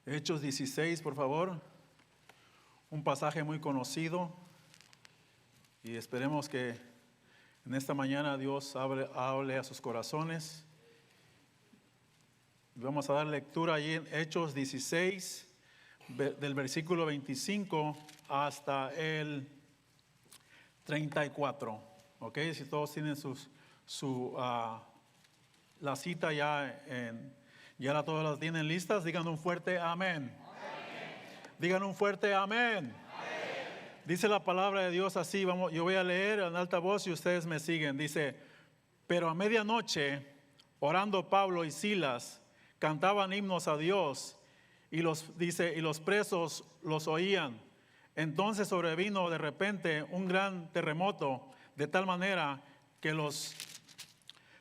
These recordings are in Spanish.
Hechos 16, por favor. Un pasaje muy conocido. Y esperemos que en esta mañana Dios hable a sus corazones. Vamos a dar lectura allí en Hechos 16, del versículo 25 hasta el 34. ¿Ok? Si todos tienen la cita ya todas las tienen listas, digan un fuerte amén. Digan un fuerte amén. Dice la palabra de Dios así, yo voy a leer en alta voz y ustedes me siguen. Dice, pero a medianoche, orando Pablo y Silas, cantaban himnos a Dios y los presos los oían. Entonces sobrevino de repente un gran terremoto, de tal manera que los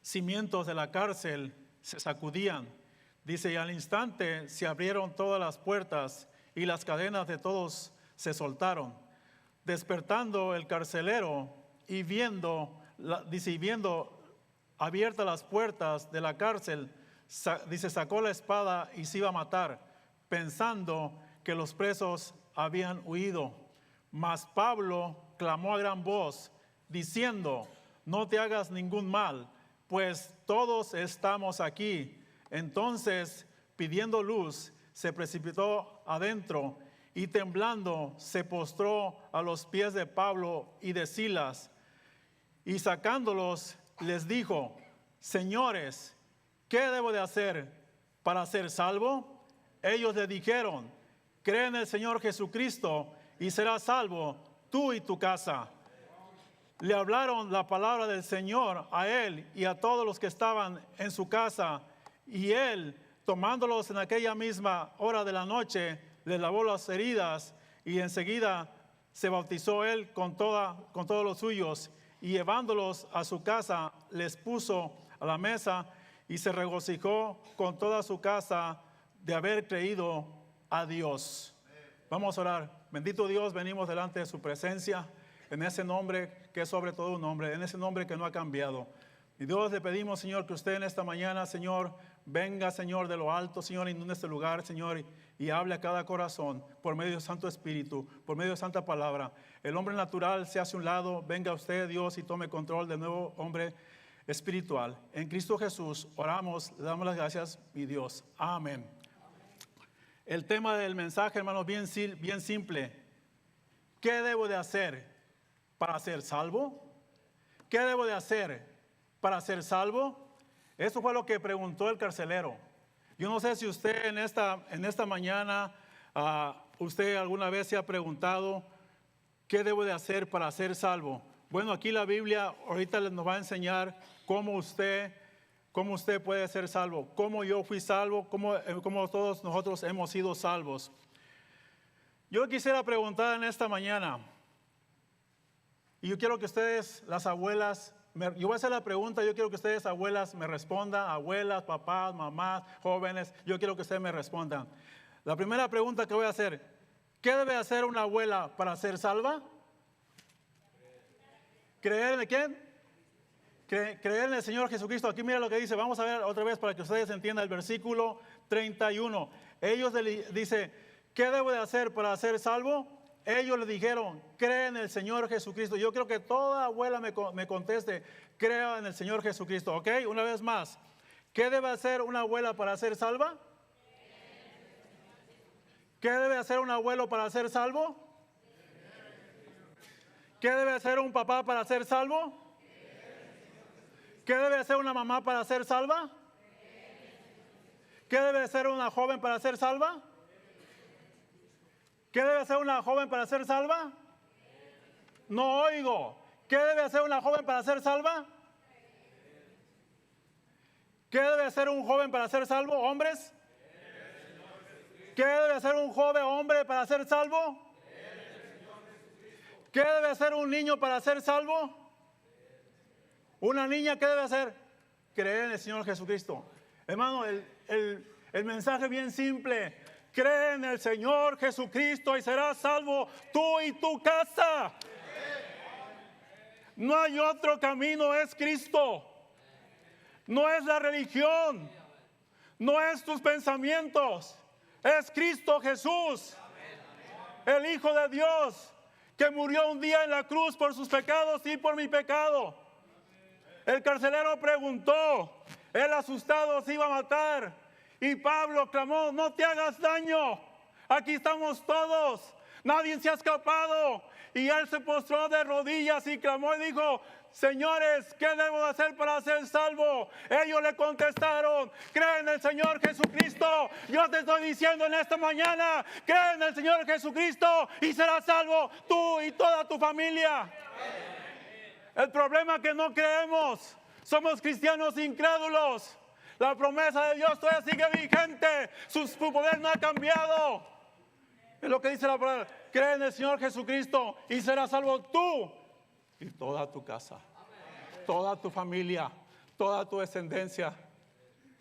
cimientos de la cárcel se sacudían. Dice, y al instante se abrieron todas las puertas y las cadenas de todos se soltaron. Despertando el carcelero y viendo abiertas las puertas de la cárcel, sacó la espada y se iba a matar, pensando que los presos habían huido. Mas Pablo clamó a gran voz, diciendo, no te hagas ningún mal, pues todos estamos aquí. Entonces, pidiendo luz, se precipitó adentro y temblando se postró a los pies de Pablo y de Silas, y sacándolos les dijo, señores, ¿qué debo de hacer para ser salvo? Ellos le dijeron, cree en el Señor Jesucristo y serás salvo tú y tu casa. Le hablaron la palabra del Señor a él y a todos los que estaban en su casa, y él, tomándolos en aquella misma hora de la noche, les lavó las heridas y enseguida se bautizó él con todos los suyos, y llevándolos a su casa les puso a la mesa y se regocijó con toda su casa de haber creído a Dios. Vamos a orar. Bendito Dios, venimos delante de su presencia en ese nombre que es sobre todo un nombre, en ese nombre que no ha cambiado. Y Dios, le pedimos, Señor, que usted en esta mañana, Señor, venga, Señor, de lo alto, Señor, inunde este lugar, Señor, y hable a cada corazón por medio del Santo Espíritu, por medio de Santa Palabra. El hombre natural se hace a un lado, venga usted, Dios, y tome control del nuevo hombre espiritual. En Cristo Jesús oramos, le damos las gracias, mi Dios. Amén. El tema del mensaje, hermanos, bien simple. ¿Qué debo de hacer para ser salvo? ¿Qué debo de hacer para ser salvo? Eso fue lo que preguntó el carcelero. Yo no sé si usted en esta mañana, usted alguna vez se ha preguntado, ¿qué debo de hacer para ser salvo? Bueno, aquí la Biblia ahorita nos va a enseñar cómo usted puede ser salvo, cómo yo fui salvo, cómo todos nosotros hemos sido salvos. Yo quisiera preguntar en esta mañana, y yo quiero que ustedes, las abuelas, yo voy a hacer la pregunta, yo quiero que ustedes, abuelas, me respondan, abuelas, papás, mamás, jóvenes, yo quiero que ustedes me respondan. La primera pregunta que voy a hacer, ¿qué debe hacer una abuela para ser salva? ¿Creer en quién? Creer en el Señor Jesucristo. Aquí mira lo que dice, vamos a ver otra vez para que ustedes entiendan el versículo 31. Ellos dice, ¿qué debo de hacer para ser salvo? Ellos le dijeron, cree en el Señor Jesucristo. Yo creo que toda abuela me conteste, crea en el Señor Jesucristo. ¿Ok? Una vez más, ¿qué debe hacer una abuela para ser salva? ¿Qué debe hacer un abuelo para ser salvo? ¿Qué debe hacer un papá para ser salvo? ¿Qué debe hacer una mamá para ser salva? ¿Qué debe hacer una joven para ser salva? ¿Qué debe hacer una joven para ser salva? No oigo. ¿Qué debe hacer una joven para ser salva? ¿Qué debe hacer un joven para ser salvo? ¿Hombres? ¿Qué debe hacer un joven hombre para ser salvo? ¿Qué debe hacer un niño para ser salvo? Una niña, ¿qué debe hacer? Creer en el Señor Jesucristo. Hermano, el mensaje bien simple. Cree en el Señor Jesucristo y serás salvo tú y tu casa. No hay otro camino, es Cristo. No es la religión. No es tus pensamientos. Es Cristo Jesús, el Hijo de Dios, que murió un día en la cruz por sus pecados y por mi pecado. El carcelero preguntó, él asustado se iba a matar, y Pablo clamó: no te hagas daño, aquí estamos todos, nadie se ha escapado. Y él se postró de rodillas y clamó y dijo: señores, ¿qué debo hacer para ser salvo? Ellos le contestaron: cree en el Señor Jesucristo. Yo te estoy diciendo en esta mañana, cree en el Señor Jesucristo y serás salvo tú y toda tu familia. El problema es que no creemos, somos cristianos incrédulos. La promesa de Dios todavía sigue vigente, su poder no ha cambiado. Es lo que dice la palabra: cree en el Señor Jesucristo y serás salvo tú y toda tu casa, toda tu familia, toda tu descendencia.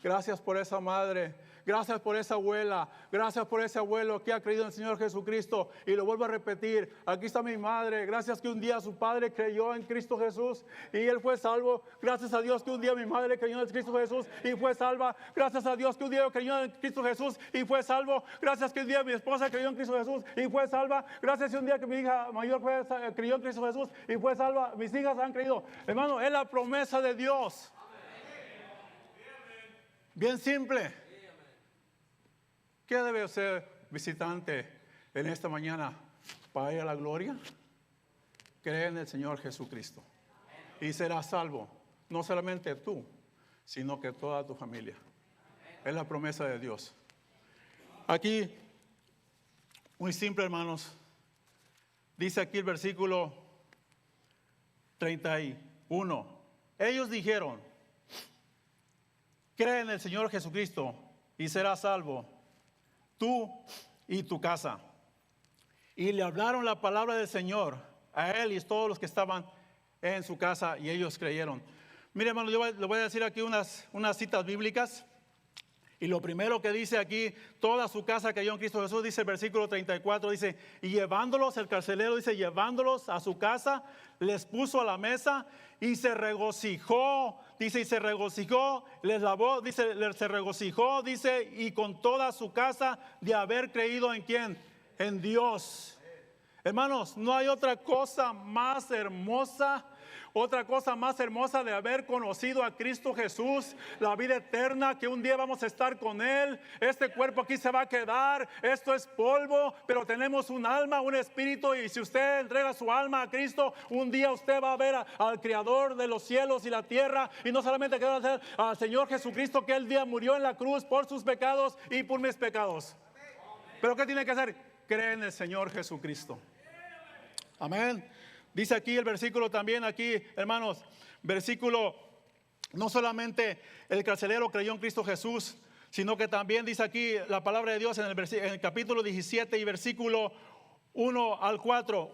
Gracias por esa madre, gracias por esa abuela, gracias por ese abuelo que ha creído en el Señor Jesucristo. Y lo vuelvo a repetir, aquí está mi madre, gracias que un día su padre creyó en Cristo Jesús y él fue salvo. Gracias a Dios que un día mi madre creyó en Cristo Jesús y fue salva. Gracias a Dios que un día yo creyó en Cristo Jesús y fue salvo. Gracias que un día mi esposa creyó en Cristo Jesús y fue salva. Gracias que un día que mi hija mayor creyó en Cristo Jesús y fue salva. Mis hijas han creído. Hermano, es la promesa de Dios. Bien simple. ¿Qué debe ser visitante en esta mañana para ir a la gloria? Cree en el Señor Jesucristo y serás salvo, no solamente tú, sino que toda tu familia. Es la promesa de Dios. Aquí, muy simple, hermanos, dice aquí el versículo 31. Ellos dijeron: cree en el Señor Jesucristo y serás salvo tú y tu casa. Y le hablaron la palabra del Señor a él y a todos los que estaban en su casa, y ellos creyeron. Mire, hermano, yo le voy a decir aquí unas citas bíblicas. Y lo primero que dice aquí: toda su casa creyó en Cristo Jesús. Dice el versículo 34, dice: y llevándolos, el carcelero dice, llevándolos a su casa, les puso a la mesa y se regocijó. Dice, y se regocijó, les lavó, dice, se regocijó, dice, y con toda su casa de haber creído en ¿quién? En Dios. Hermanos, no hay otra cosa más hermosa. Otra cosa más hermosa de haber conocido a Cristo Jesús, la vida eterna, que un día vamos a estar con Él. Este cuerpo aquí se va a quedar, esto es polvo, pero tenemos un alma, un espíritu, y si usted entrega su alma a Cristo, un día usted va a ver al Creador de los cielos y la tierra, y no solamente que va a ver al Señor Jesucristo, que el día murió en la cruz por sus pecados y por mis pecados. Pero ¿qué tiene que hacer? Cree en el Señor Jesucristo. Amén. Dice aquí el versículo también, aquí, hermanos, versículo, no solamente el carcelero creyó en Cristo Jesús, sino que también dice aquí la palabra de Dios en el capítulo 17 y versículo 1 al 4,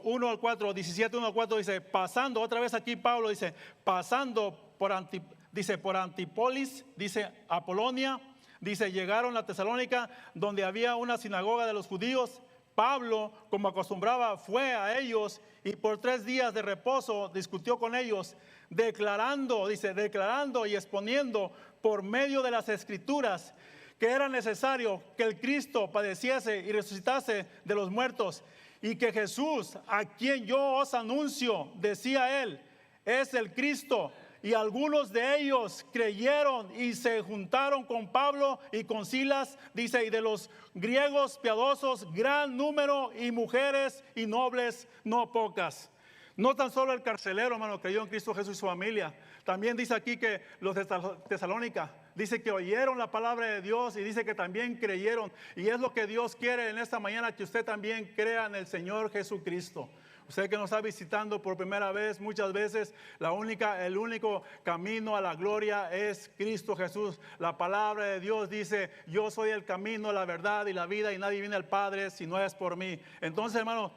17, 1 al 4, dice: pasando, otra vez aquí Pablo dice, pasando por Antipolis, dice Apolonia, dice, llegaron a Tesalónica, donde había una sinagoga de los judíos. Pablo, como acostumbraba, fue a ellos y por 3 días de reposo discutió con ellos, declarando y exponiendo por medio de las escrituras que era necesario que el Cristo padeciese y resucitase de los muertos, y que Jesús, a quien yo os anuncio, decía él, es el Cristo. Y algunos de ellos creyeron y se juntaron con Pablo y con Silas, dice, y de los griegos piadosos gran número, y mujeres y nobles no pocas. No tan solo el carcelero, hermano, creyó en Cristo Jesús y su familia. También dice aquí que los de Tesalónica, dice que oyeron la palabra de Dios y dice que también creyeron. Y es lo que Dios quiere en esta mañana, que usted también crea en el Señor Jesucristo. Usted que nos está visitando por primera vez, muchas veces el único camino a la gloria es Cristo Jesús. La palabra de Dios dice: yo soy el camino, la verdad y la vida, y nadie viene al Padre si no es por mí. Entonces, hermano,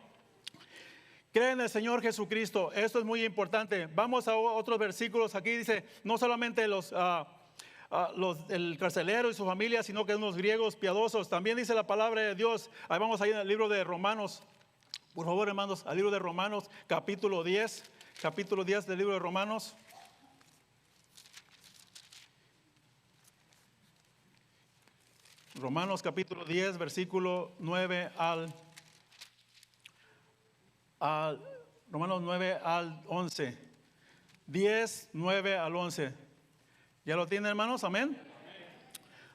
cree en el Señor Jesucristo. Esto es muy importante. Vamos a otros versículos. Aquí dice, no solamente el carcelero y su familia, sino que unos griegos piadosos. También dice la palabra de Dios. Ahí vamos ahí en el libro de Romanos. Por favor, hermanos, al libro de Romanos, capítulo 10 del libro de Romanos. Romanos capítulo 10, versículo 9 Romanos 9 al 11. 10, 9 al 11. ¿Ya lo tienen, hermanos? Amén.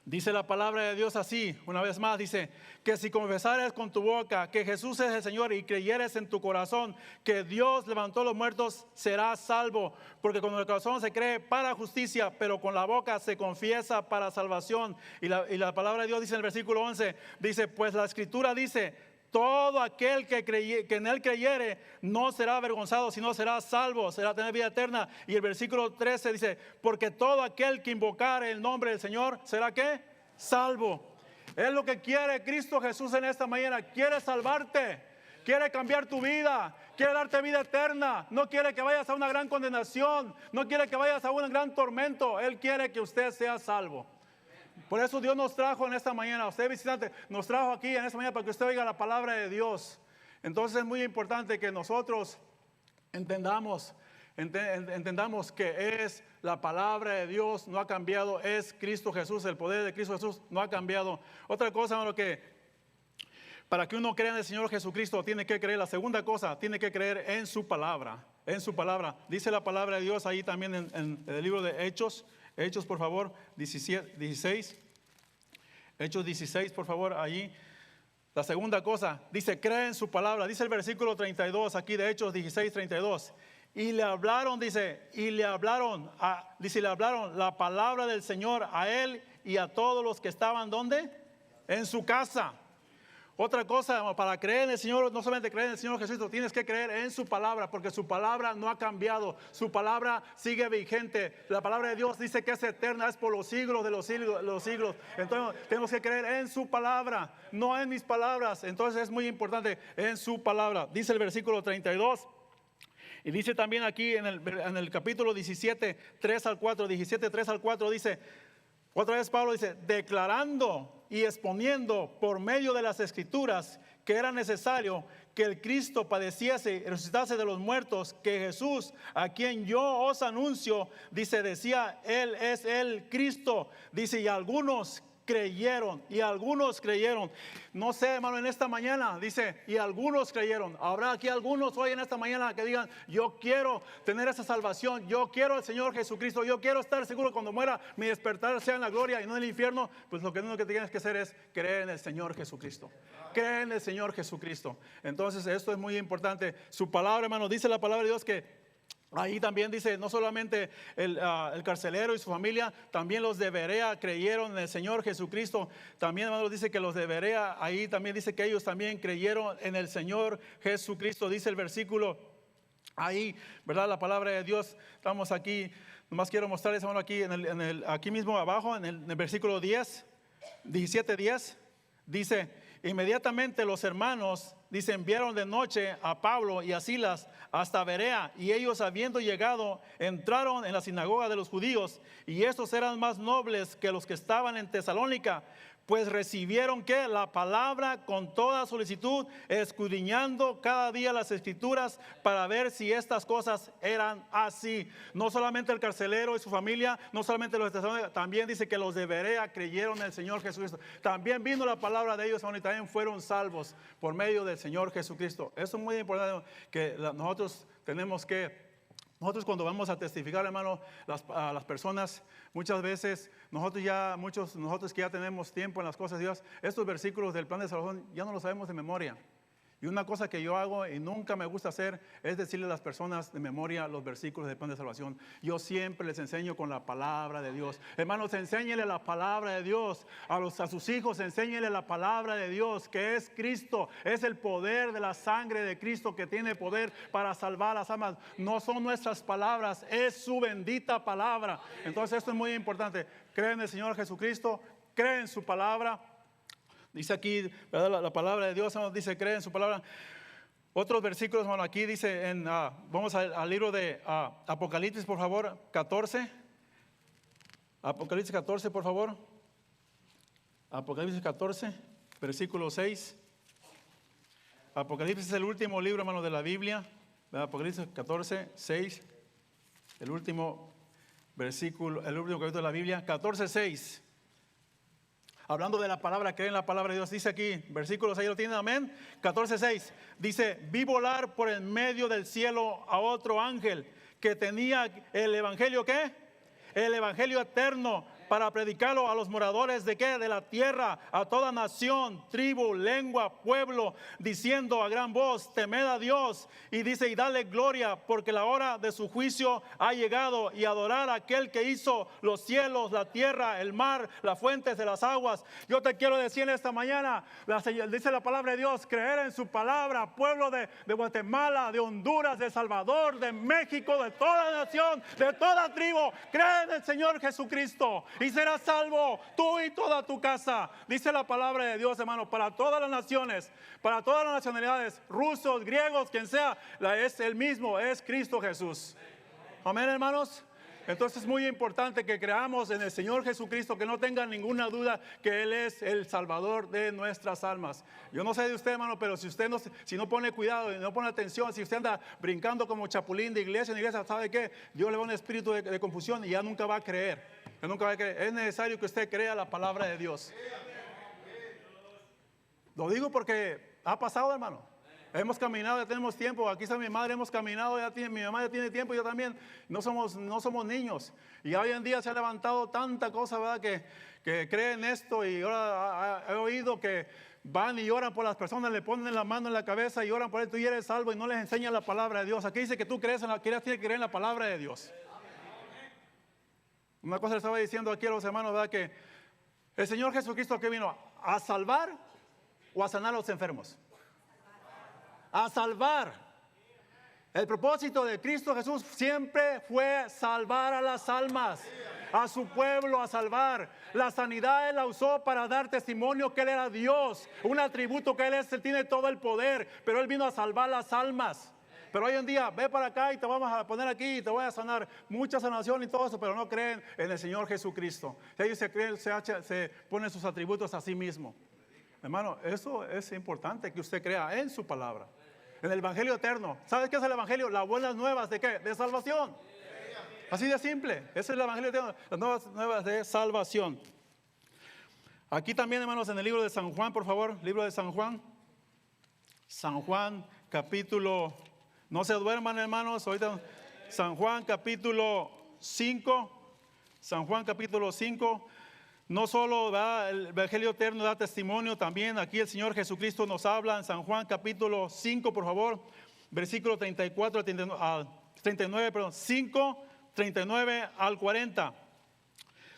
Dice la palabra de Dios así, una vez más, dice, que si confesares con tu boca que Jesús es el Señor y creyeres en tu corazón que Dios levantó a los muertos, serás salvo. Porque con el corazón se cree para justicia, pero con la boca se confiesa para salvación. Y la palabra de Dios dice en el versículo 11, dice, pues la Escritura dice, todo aquel que en él creyere no será avergonzado, sino será salvo, será tener vida eterna. Y el versículo 13 dice, porque todo aquel que invocare el nombre del Señor será ¿qué? Salvo. Es lo que quiere Cristo Jesús en esta mañana. Quiere salvarte, quiere cambiar tu vida, quiere darte vida eterna. No quiere que vayas a una gran condenación, no quiere que vayas a un gran tormento. Él quiere que usted sea salvo. Por eso Dios nos trajo en esta mañana, usted visitante, nos trajo aquí en esta mañana para que usted oiga la palabra de Dios. Entonces es muy importante que nosotros entendamos que es la palabra de Dios, no ha cambiado, es Cristo Jesús, el poder de Cristo Jesús no ha cambiado. Otra cosa, hermano, que para que uno crea en el Señor Jesucristo tiene que creer, la segunda cosa, tiene que creer en su palabra, en su palabra. Dice la palabra de Dios ahí también en el libro de Hechos, por favor, 16. Hechos 16, por favor, allí. La segunda cosa, dice, cree en su palabra. Dice el versículo 32, aquí de Hechos 16, 32. Y le hablaron, le hablaron la palabra del Señor a él y a todos los que estaban, ¿dónde? En su casa. Otra cosa, para creer en el Señor, no solamente creer en el Señor Jesucristo, tienes que creer en su palabra, porque su palabra no ha cambiado, su palabra sigue vigente. La palabra de Dios dice que es eterna, es por los siglos de los siglos. Entonces tenemos que creer en su palabra, no en mis palabras. Entonces es muy importante en su palabra. Dice el versículo 32. Y dice también aquí en el capítulo 17, 3 al 4, 17, 3 al 4, dice, otra vez Pablo dice, declarando y exponiendo por medio de las Escrituras que era necesario que el Cristo padeciese y resucitase de los muertos, que Jesús, a quien yo os anuncio, dice, decía, Él es el Cristo, dice, y algunos creyeron. No sé, hermano, en esta mañana dice, y algunos creyeron. Habrá aquí algunos hoy en esta mañana que digan, yo quiero tener esa salvación, yo quiero al Señor Jesucristo, yo quiero estar seguro cuando muera, mi despertar sea en la gloria y no en el infierno. Pues lo que tienes que hacer es creer en el Señor Jesucristo. Creer en el Señor Jesucristo. Entonces esto es muy importante. Su palabra, hermano, dice la palabra de Dios que ahí también dice, no solamente el carcelero y su familia, también los de Berea creyeron en el Señor Jesucristo. También, hermanos, dice que los de Berea, ahí también dice que ellos también creyeron en el Señor Jesucristo. Dice el versículo ahí, ¿verdad? La palabra de Dios. Estamos aquí, nomás quiero mostrarles, hermano, aquí, aquí mismo abajo, en el versículo 10, 17, 10, dice, inmediatamente los hermanos, dice, enviaron de noche a Pablo y a Silas hasta Berea, y ellos, habiendo llegado, entraron en la sinagoga de los judíos, y estos eran más nobles que los que estaban en Tesalónica, pues recibieron que la palabra con toda solicitud, escudriñando cada día las Escrituras para ver si estas cosas eran así. No solamente el carcelero y su familia, no solamente los de Tesalónica, también dice que los de Berea creyeron en el Señor Jesucristo. También vino la palabra de ellos, y también fueron salvos por medio del Señor Jesucristo. Eso es muy importante, que nosotros cuando vamos a testificar, hermano, a las personas, muchas veces nosotros que ya tenemos tiempo en las cosas de Dios, estos versículos del plan de salvación ya no los sabemos de memoria. Y una cosa que yo hago y nunca me gusta hacer es decirle a las personas de memoria los versículos del plan de salvación. Yo siempre les enseño con la palabra de Dios. Hermanos, enséñele la palabra de Dios. A sus hijos, enséñele la palabra de Dios, que es Cristo. Es el poder de la sangre de Cristo que tiene poder para salvar las almas. No son nuestras palabras, es su bendita palabra. Entonces esto es muy importante. Cree en el Señor Jesucristo, cree en su palabra. Dice aquí, ¿verdad? La palabra de Dios, hermano, dice, cree en su palabra. Otros versículos, hermano, aquí dice, vamos al libro de Apocalipsis, por favor, 14. Apocalipsis 14, por favor. Apocalipsis 14, versículo 6. Apocalipsis es el último libro, hermano, de la Biblia. ¿Verdad? Apocalipsis 14, 6. El último versículo, el último capítulo de la Biblia, 14, 6. Hablando de la palabra, creen en la palabra de Dios. Dice aquí, versículos, ahí lo tienen, amén. 14:6. Dice, vi volar por el medio del cielo a otro ángel que tenía el evangelio, ¿qué? El evangelio eterno, para predicarlo a los moradores de ¿qué? De la tierra, a toda nación, tribu, lengua, pueblo, diciendo a gran voz, temed a Dios, y dice, y dale gloria, porque la hora de su juicio ha llegado, y adorar a aquel que hizo los cielos, la tierra, el mar, las fuentes de las aguas. Yo te quiero decir en esta mañana, dice la palabra de Dios, creer en su palabra, pueblo de Guatemala, de Honduras, de Salvador, de México, de toda nación, de toda tribu, cree en el Señor Jesucristo y serás salvo tú y toda tu casa. Dice la palabra de Dios, hermano, para todas las naciones, para todas las nacionalidades, rusos, griegos, quien sea, es el mismo, es Cristo Jesús. Amén, hermanos. Entonces es muy importante que creamos en el Señor Jesucristo, que no tengan ninguna duda que Él es el Salvador de nuestras almas. Yo no sé de usted, hermano, pero si usted si no pone cuidado y no pone atención, si usted anda brincando como chapulín de iglesia en iglesia, ¿sabe qué? Dios le va a un espíritu de confusión y ya nunca va a creer. Ya nunca va a creer. Es necesario que usted crea la palabra de Dios. Lo digo porque ha pasado, hermano. Hemos caminado, ya tenemos tiempo. Aquí está mi madre, hemos caminado, mi mamá ya tiene tiempo, yo también. No somos niños. Y hoy en día se ha levantado tanta cosa, ¿verdad? Que creen esto. Y ahora he oído que van y oran por las personas, le ponen la mano en la cabeza y oran por él. Tú ya eres salvo y no les enseñan la palabra de Dios. Aquí dice que tú crees en tienes que creer en la palabra de Dios. Una cosa le estaba diciendo aquí a los hermanos, ¿verdad? Que el Señor Jesucristo, ¿qué vino? ¿A salvar o a sanar a los enfermos? A salvar. El propósito de Cristo Jesús siempre fue salvar a las almas, a su pueblo, a salvar. La sanidad Él la usó para dar testimonio que Él era Dios, un atributo que Él tiene todo el poder, pero Él vino a salvar las almas. Pero hoy en día, ve para acá y te vamos a poner aquí y te voy a sanar. Mucha sanación y todo eso, pero no creen en el Señor Jesucristo. Ellos se ponen sus atributos a sí mismo. Hermano, eso es importante, que usted crea en su palabra, en el evangelio eterno. ¿Sabes qué es el evangelio? Las buenas nuevas de ¿qué? De salvación. Así de simple. Ese es el evangelio eterno, las nuevas nuevas de salvación. Aquí también, hermanos, en el libro de San Juan, por favor, libro de San Juan. San Juan, capítulo, no se duerman, hermanos, ahorita San Juan, capítulo 5. San Juan, capítulo 5. No solo el evangelio eterno da testimonio, también aquí el Señor Jesucristo nos habla en San Juan capítulo 5, por favor, versículo 34 al 39, perdón, 5, 39 al 40.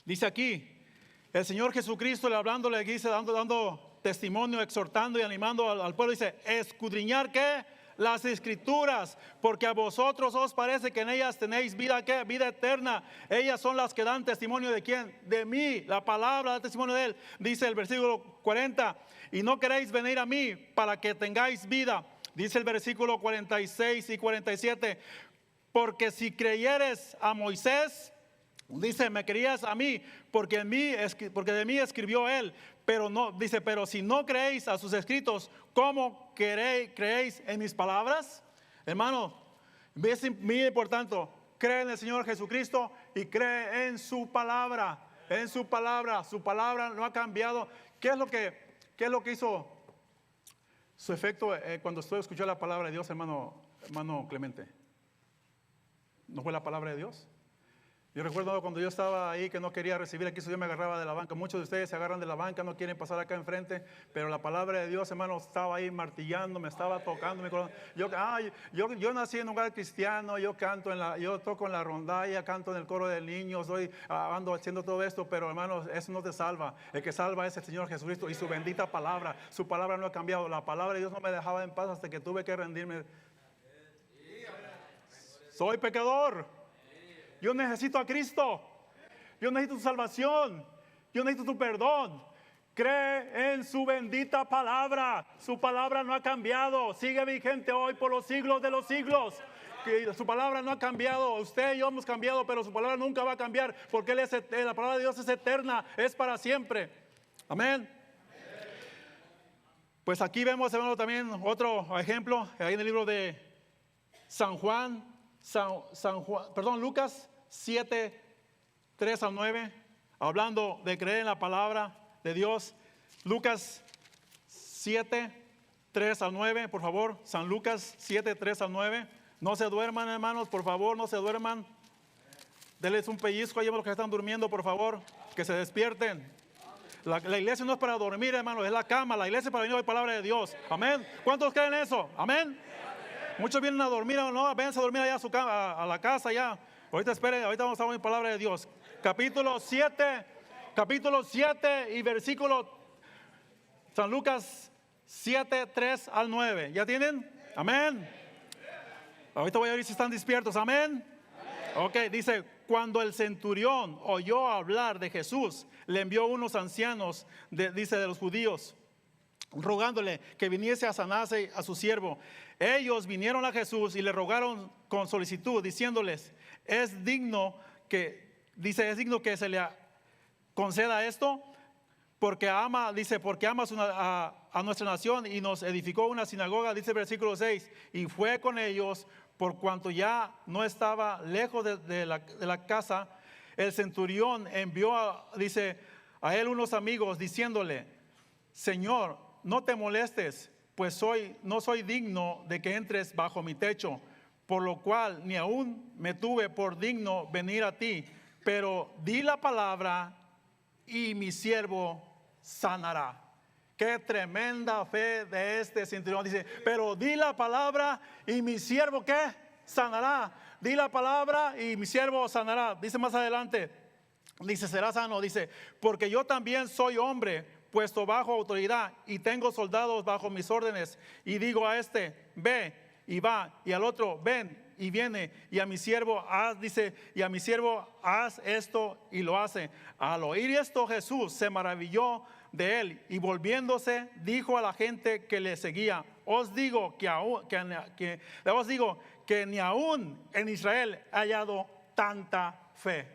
Dice aquí, el Señor Jesucristo le hablando, le dice, dando testimonio, exhortando y animando al pueblo, dice, escudriñar ¿qué? Las escrituras, porque a vosotros os parece que en ellas tenéis vida, ¿qué? Vida eterna. Ellas son las que dan testimonio de quién, de mí. La palabra da testimonio de él. Dice el versículo 40, y no queréis venir a mí para que tengáis vida. Dice el versículo 46 y 47, porque si creyeres a Moisés, dice, me creías a mí, porque de mí escribió él. Pero no, dice, pero si no creéis a sus escritos, ¿cómo creéis en mis palabras? Hermano, es muy importante, cree en el Señor Jesucristo y cree en su palabra. En su palabra no ha cambiado. ¿Qué es lo que hizo su efecto cuando usted escuchó la palabra de Dios, hermano Clemente? ¿No fue la palabra de Dios? Yo recuerdo cuando yo estaba ahí que no quería recibir aquí, yo me agarraba de la banca. Muchos de ustedes se agarran de la banca, no quieren pasar acá enfrente, pero la palabra de Dios, hermano, estaba ahí martillando, me estaba tocando mi corazón. Yo nací en un hogar cristiano, yo toco en la rondalla, canto en el coro de niños, ando haciendo todo esto, pero hermano, eso no te salva. El que salva es el Señor Jesucristo y su bendita palabra. Su palabra no ha cambiado. La palabra de Dios no me dejaba en paz hasta que tuve que rendirme. Soy pecador. Yo necesito a Cristo. Yo necesito tu salvación. Yo necesito tu perdón. Cree en su bendita palabra. Su palabra no ha cambiado. Sigue vigente hoy por los siglos de los siglos. Que su palabra no ha cambiado. Usted y yo hemos cambiado, pero su palabra nunca va a cambiar, porque la palabra de Dios es eterna, es para siempre. Amén. Pues aquí vemos, hermano, también otro ejemplo, ahí en el libro de Lucas 7, 3 al 9, hablando de creer en la palabra. de Dios. Lucas 7, 3 al 9, por favor. San Lucas 7, 3 al 9. No se duerman, hermanos, por favor, no se duerman. Denles un pellizco a los que están durmiendo, por favor, que se despierten. La iglesia no es para dormir, hermanos, es la cama. La iglesia es para venir a la palabra de Dios. Amén. ¿Cuántos creen eso? Amén. Muchos vienen a dormir, no, vénganse a dormir allá a su cama, a la casa ya. Ahorita esperen, ahorita vamos a ver la palabra de Dios. Capítulo 7 y versículo San Lucas 7, 3 al 9. ¿Ya tienen? Amén. Ahorita voy a ver si están despiertos. Amén. Ok, dice, cuando el centurión oyó hablar de Jesús, le envió unos ancianos, dice, de los judíos, rogándole que viniese a sanarse a su siervo. Ellos vinieron a Jesús y le rogaron con solicitud, diciéndoles, es digno que se le conceda esto, porque ama a nuestra nación y nos edificó una sinagoga, dice el versículo 6, y fue con ellos. Por cuanto ya no estaba lejos de la casa, el centurión envió a él unos amigos diciéndole, Señor, no te molestes, pues no soy digno de que entres bajo mi techo, por lo cual ni aún me tuve por digno venir a ti, pero di la palabra y mi siervo sanará. Qué tremenda fe de este centurión. Dice, pero di la palabra y mi siervo, ¿qué? Sanará. Di la palabra y mi siervo sanará. Dice más adelante, dice, será sano. Dice, porque yo también soy hombre puesto bajo autoridad y tengo soldados bajo mis órdenes. Y digo a este, ve y va. Y al otro, ven y viene. Y a mi siervo haz esto y lo hace. Al oír esto, Jesús se maravilló de él y volviéndose dijo a la gente que le seguía, os digo que ni aún en Israel he hallado tanta fe.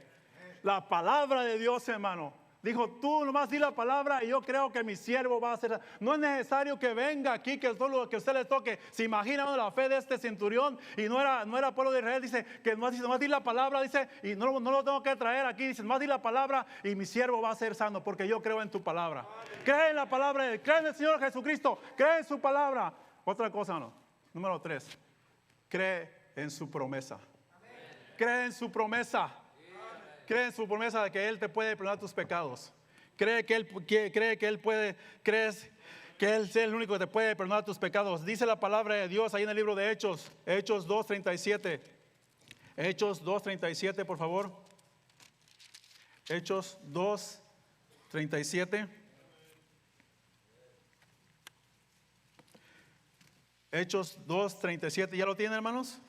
La palabra de Dios, hermano, dijo, tú nomás di la palabra y yo creo que mi siervo va a hacer. No es necesario que venga aquí, que solo que usted le toque. Se imagina la fe de este centurión y no era pueblo de Israel. Dice que nomás di la palabra, dice, y no lo tengo que traer aquí. Dice, nomás di la palabra y mi siervo va a ser sano, porque yo creo en tu palabra. Cree en la palabra, cree en el Señor Jesucristo, cree en su palabra. Otra cosa, no. Número 3, cree en su promesa. Cree en su promesa. Cree en su promesa de que Él te puede perdonar tus pecados. Cree que Él puede, crees que Él es el único que te puede perdonar tus pecados. Dice la palabra de Dios ahí en el libro de Hechos 2:37. Hechos 2:37, por favor. Hechos 2:37. Hechos 2:37. ¿Ya lo tienen, hermanos?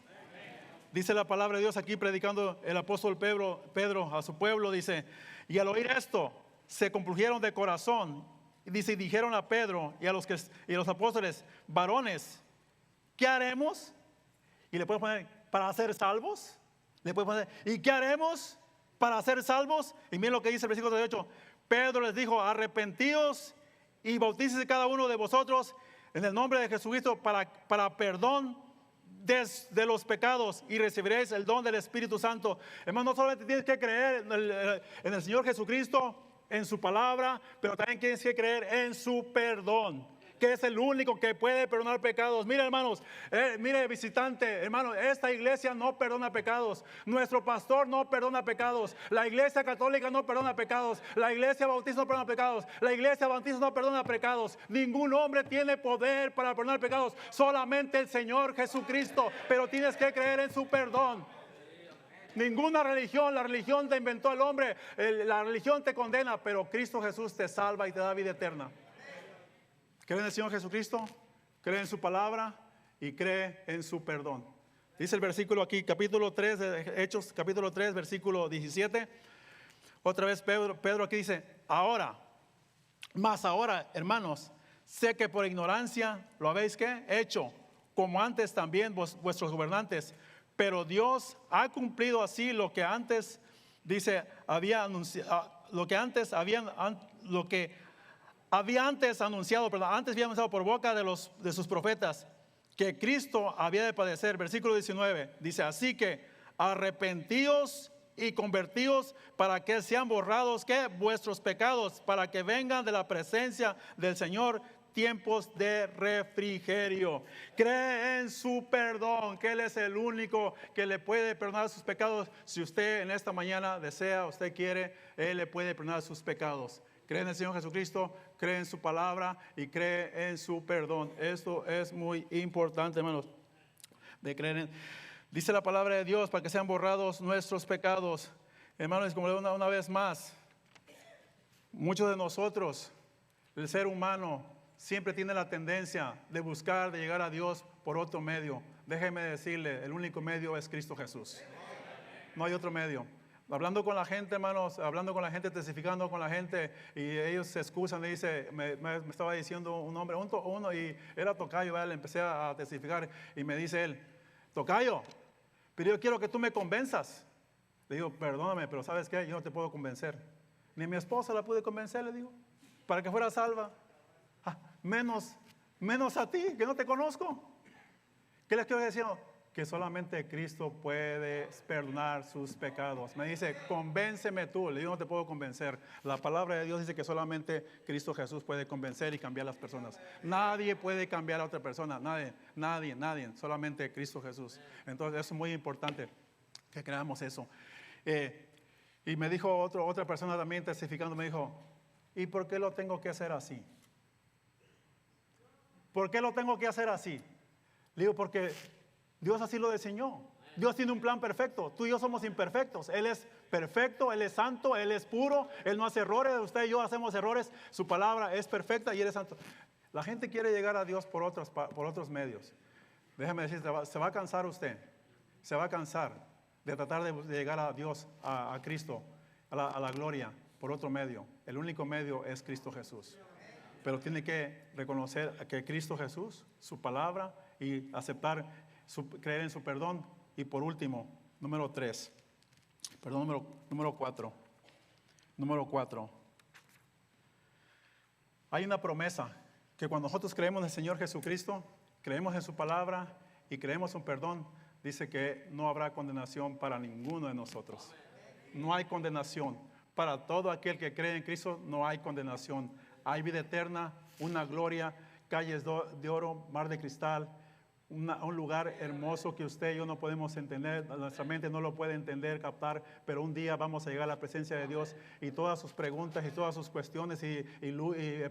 Dice la palabra de Dios aquí predicando el apóstol Pedro a su pueblo, dice, y al oír esto se compungieron de corazón, dice, y dijeron a Pedro y a los apóstoles, varones, ¿qué haremos? Y le pueden poner, ¿para ser salvos? Le pueden poner, ¿y qué haremos para ser salvos? Y miren lo que dice el versículo 38, Pedro les dijo, arrepentíos y bautícese cada uno de vosotros en el nombre de Jesucristo para perdón de los pecados y recibiréis el don del Espíritu Santo. Hermano, no solamente tienes que creer en el Señor Jesucristo, en su palabra, pero también tienes que creer en su perdón, que es el único que puede perdonar pecados. Mire, hermanos, mire, visitante, hermano, esta iglesia no perdona pecados. Nuestro pastor no perdona pecados. La iglesia católica no perdona pecados. La iglesia bautista no perdona pecados. La iglesia bautista no perdona pecados. Ningún hombre tiene poder para perdonar pecados. Solamente el Señor Jesucristo. Pero tienes que creer en su perdón. Ninguna religión, la religión te inventó el hombre. La religión te condena, pero Cristo Jesús te salva y te da vida eterna. Cree en el Señor Jesucristo, cree en su palabra y cree en su perdón. Dice el versículo aquí, capítulo 3 de Hechos, capítulo 3, versículo 17. Otra vez Pedro aquí dice, ahora, hermanos, sé que por ignorancia lo habéis ¿qué? Hecho, como antes también vuestros gobernantes, pero Dios ha cumplido así lo que antes, dice, había anunciado, antes había anunciado por boca de sus profetas que Cristo había de padecer. Versículo 19 dice, así que arrepentíos y convertidos para que sean borrados ¿qué? Vuestros pecados, para que vengan de la presencia del Señor tiempos de refrigerio. Cree en su perdón, que Él es el único que le puede perdonar sus pecados. Si usted en esta mañana desea, usted quiere, Él le puede perdonar sus pecados. Cree en el Señor Jesucristo, cree en su palabra y cree en su perdón. Esto es muy importante, hermanos, de creer en. Dice la palabra de Dios para que sean borrados nuestros pecados. Hermanos, como una vez más, muchos de nosotros, el ser humano, siempre tiene la tendencia de buscar, de llegar a Dios por otro medio. Déjeme decirle, el único medio es Cristo Jesús. No hay otro medio. Hablando con la gente, hermanos, hablando con la gente, testificando con la gente, y ellos se excusan, me dice, me estaba diciendo un hombre, uno, y era tocayo, ¿vale? Le empecé a testificar, y me dice él, tocayo, pero yo quiero que tú me convenzas. Le digo, perdóname, pero ¿sabes qué? Yo no te puedo convencer. Ni mi esposa la pude convencer, le digo, para que fuera salva. Menos a ti, que no te conozco. ¿Qué les quiero decir? Que solamente Cristo puede perdonar sus pecados. Me dice, convénceme tú. Le digo, no te puedo convencer. La palabra de Dios dice que solamente Cristo Jesús puede convencer y cambiar las personas. Nadie puede cambiar a otra persona. Nadie. Solamente Cristo Jesús. Entonces, eso es muy importante que creamos eso. Y me dijo otra persona también testificando, me dijo, ¿y por qué lo tengo que hacer así? ¿Por qué lo tengo que hacer así? Le digo, porque Dios así lo diseñó. Dios tiene un plan perfecto. Tú y yo somos imperfectos. Él es perfecto, Él es santo, Él es puro. Él no hace errores. Usted y yo hacemos errores. Su palabra es perfecta y Él es santo. La gente quiere llegar a Dios por otros medios. Déjeme decir, se va a cansar usted. Se va a cansar de tratar de llegar a Dios, a Cristo, a la gloria, por otro medio. El único medio es Cristo Jesús. Pero tiene que reconocer que Cristo Jesús, su palabra, y aceptar, creer en su perdón. Y por último, número 4. Número 4. Hay una promesa que cuando nosotros creemos en el Señor Jesucristo, creemos en su palabra y creemos en su perdón, dice que no habrá condenación para ninguno de nosotros. No hay condenación. Para todo aquel que cree en Cristo no hay condenación. Hay vida eterna, una gloria, calles de oro, mar de cristal, un lugar hermoso que usted y yo no podemos entender, nuestra mente no lo puede entender, captar, pero un día vamos a llegar a la presencia de Dios y todas sus preguntas y todas sus cuestiones y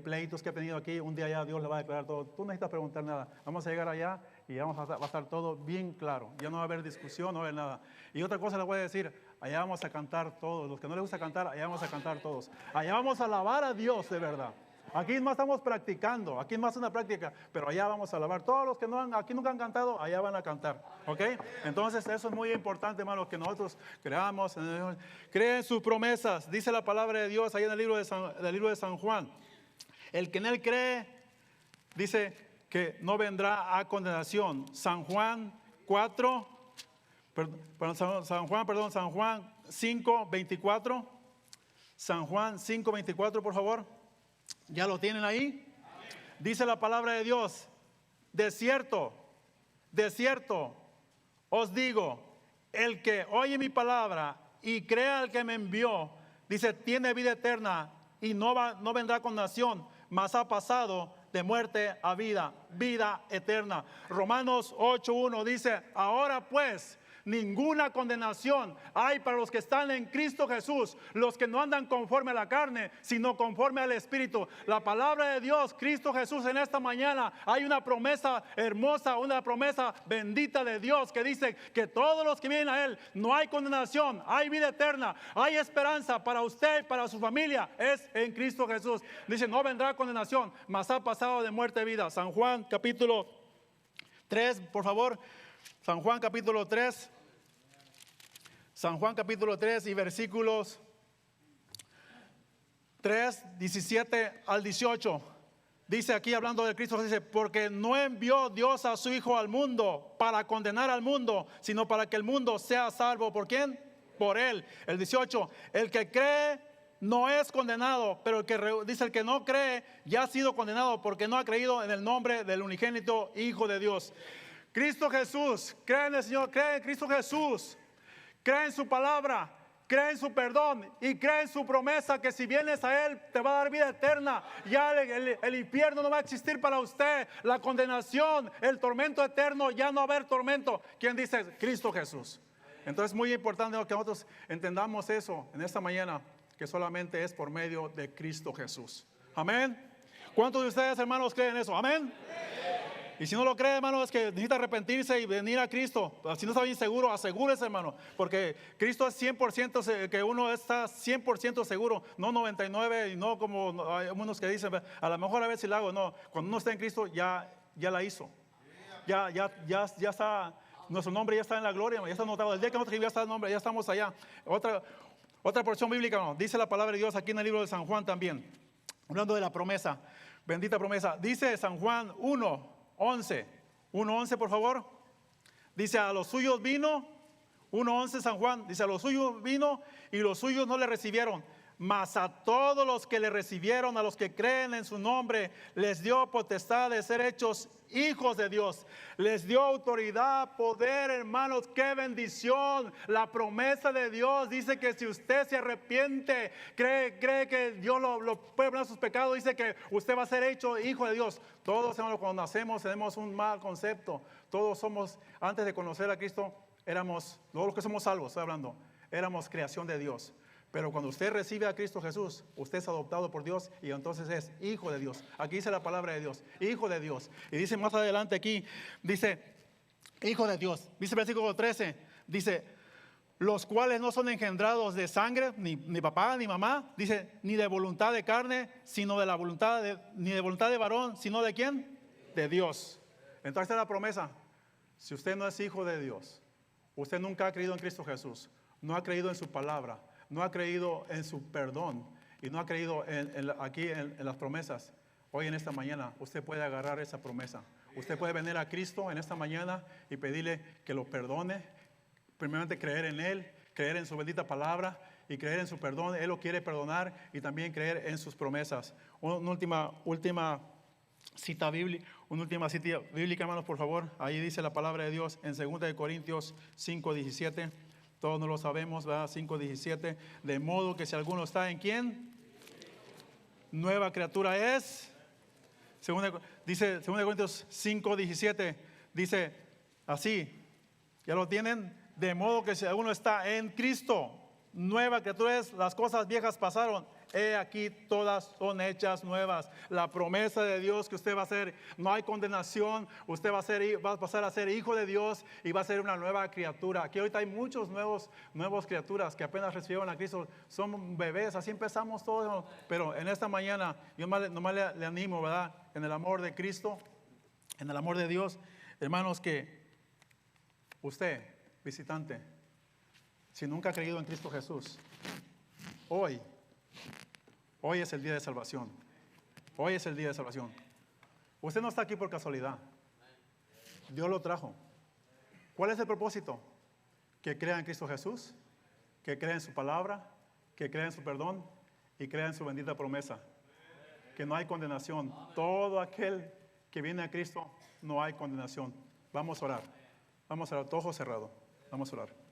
pleitos que ha tenido aquí, un día ya Dios le va a declarar todo. Tú no necesitas preguntar nada, vamos a llegar allá y va a estar todo bien claro, ya no va a haber discusión, no va a haber nada. Y otra cosa le voy a decir, allá vamos a cantar todos, los que no les gusta cantar, allá vamos a cantar todos, allá vamos a alabar a Dios de verdad. Aquí más estamos practicando, aquí más una práctica, pero allá vamos a alabar. Todos los que aquí nunca han cantado, allá van a cantar, ¿ok? Entonces eso es muy importante, hermanos, que nosotros creamos, creen sus promesas. Dice la palabra de Dios ahí en el libro de San Juan. El que en él cree, dice que no vendrá a condenación. San Juan 5:24. San Juan 5:24, por favor. ¿Ya lo tienen ahí? Dice la palabra de Dios, de cierto, os digo, el que oye mi palabra y crea al que me envió, dice, tiene vida eterna y no vendrá condenación, mas ha pasado de muerte a vida eterna. Romanos 8:1 dice, ahora pues, ninguna condenación hay para los que están en Cristo Jesús, los que no andan conforme a la carne, sino conforme al Espíritu. La palabra de Dios, Cristo Jesús, en esta mañana hay una promesa hermosa, una promesa bendita de Dios que dice que todos los que vienen a Él, no hay condenación, hay vida eterna, hay esperanza para usted, para su familia, es en Cristo Jesús. Dice, no vendrá condenación, mas ha pasado de muerte a vida. San Juan capítulo 3, por favor. San Juan capítulo 3. San Juan capítulo 3 y versículos 3, 17 al 18. Dice aquí hablando de Cristo, dice, porque no envió Dios a su Hijo al mundo para condenar al mundo, sino para que el mundo sea salvo. ¿Por quién? Por Él. El 18, el que cree no es condenado, pero el que no cree ya ha sido condenado porque no ha creído en el nombre del unigénito Hijo de Dios. Cristo Jesús, cree en el Señor, cree en Cristo Jesús. Cree en su palabra, cree en su perdón y cree en su promesa que si vienes a Él te va a dar vida eterna. Ya el infierno no va a existir para usted, la condenación, el tormento eterno, ya no va a haber tormento. ¿Quién dice? Cristo Jesús. Entonces es muy importante que nosotros entendamos eso en esta mañana, que solamente es por medio de Cristo Jesús. Amén. ¿Cuántos de ustedes, hermanos, creen eso? Amén. Y si no lo cree, hermano, es que necesita arrepentirse y venir a Cristo. Si no está bien seguro, asegúrese, hermano. Porque Cristo es 100%, que uno está 100% seguro. No 99% y no como hay unos que dicen, a lo mejor a ver si la hago. No, cuando uno está en Cristo ya la hizo. Ya está, nuestro nombre ya está en la gloria, ya está anotado. El día que nosotros ya está el nombre, ya estamos allá. Otra porción bíblica, ¿no? Dice la palabra de Dios aquí en el libro de San Juan también. Hablando de la promesa, bendita promesa. Dice San Juan 1:11. 1:11, por favor. Dice, a los suyos vino, 1:11 San Juan, dice, a los suyos vino y los suyos no le recibieron. Mas a todos los que le recibieron, a los que creen en su nombre, les dio potestad de ser hechos hijos de Dios. Les dio autoridad, poder, hermanos. ¡Qué bendición! La promesa de Dios dice que si usted se arrepiente, cree que Dios lo puede perdonar sus pecados, dice que usted va a ser hecho hijo de Dios. Todos, hermanos, cuando nacemos tenemos un mal concepto. Todos somos, antes de conocer a Cristo, éramos, todos los que somos salvos, estoy hablando, éramos creación de Dios. Pero cuando usted recibe a Cristo Jesús, usted es adoptado por Dios y entonces es hijo de Dios. Aquí dice la palabra de Dios, hijo de Dios. Y dice más adelante aquí, dice, hijo de Dios. Dice versículo 13, dice, los cuales no son engendrados de sangre, ni papá, ni mamá, dice, ni de voluntad de carne, sino de la voluntad ni de voluntad de varón, sino de ¿quién? De Dios. Entonces esta es la promesa. Si usted no es hijo de Dios, usted nunca ha creído en Cristo Jesús, no ha creído en su palabra, no ha creído en su perdón y no ha creído aquí en las promesas, hoy en esta mañana usted puede agarrar esa promesa. Usted puede venir a Cristo en esta mañana y pedirle que lo perdone. Primeramente creer en Él, creer en su bendita palabra y creer en su perdón. Él lo quiere perdonar y también creer en sus promesas. Una última cita bíblica, hermanos, por favor. Ahí dice la palabra de Dios en 2 Corintios 5:17. Todos no lo sabemos, ¿verdad? 5:17. De modo que si alguno está en ¿quién? Nueva criatura es. Dice 2 Corintios 5:17. Dice así. ¿Ya lo tienen? De modo que si alguno está en Cristo, nueva criatura es. Las cosas viejas pasaron. He aquí todas son hechas nuevas. La promesa de Dios que usted va a ser, no hay condenación. Usted va a pasar a ser hijo de Dios y va a ser una nueva criatura. Aquí ahorita hay muchos nuevos criaturas que apenas recibieron a Cristo. Son bebés, así empezamos todos. Pero en esta mañana yo nomás le animo, ¿verdad? En el amor de Cristo, en el amor de Dios, hermanos, que usted, visitante, si nunca ha creído en Cristo Jesús, hoy es el día de salvación. Hoy es el día de salvación. Usted no está aquí por casualidad. Dios lo trajo. ¿Cuál es el propósito? Que crea en Cristo Jesús, que crea en su palabra, que crea en su perdón y crea en su bendita promesa. Que no hay condenación. Todo aquel que viene a Cristo, no hay condenación. Vamos a orar. Vamos a orar, todo ojo cerrado. Vamos a orar.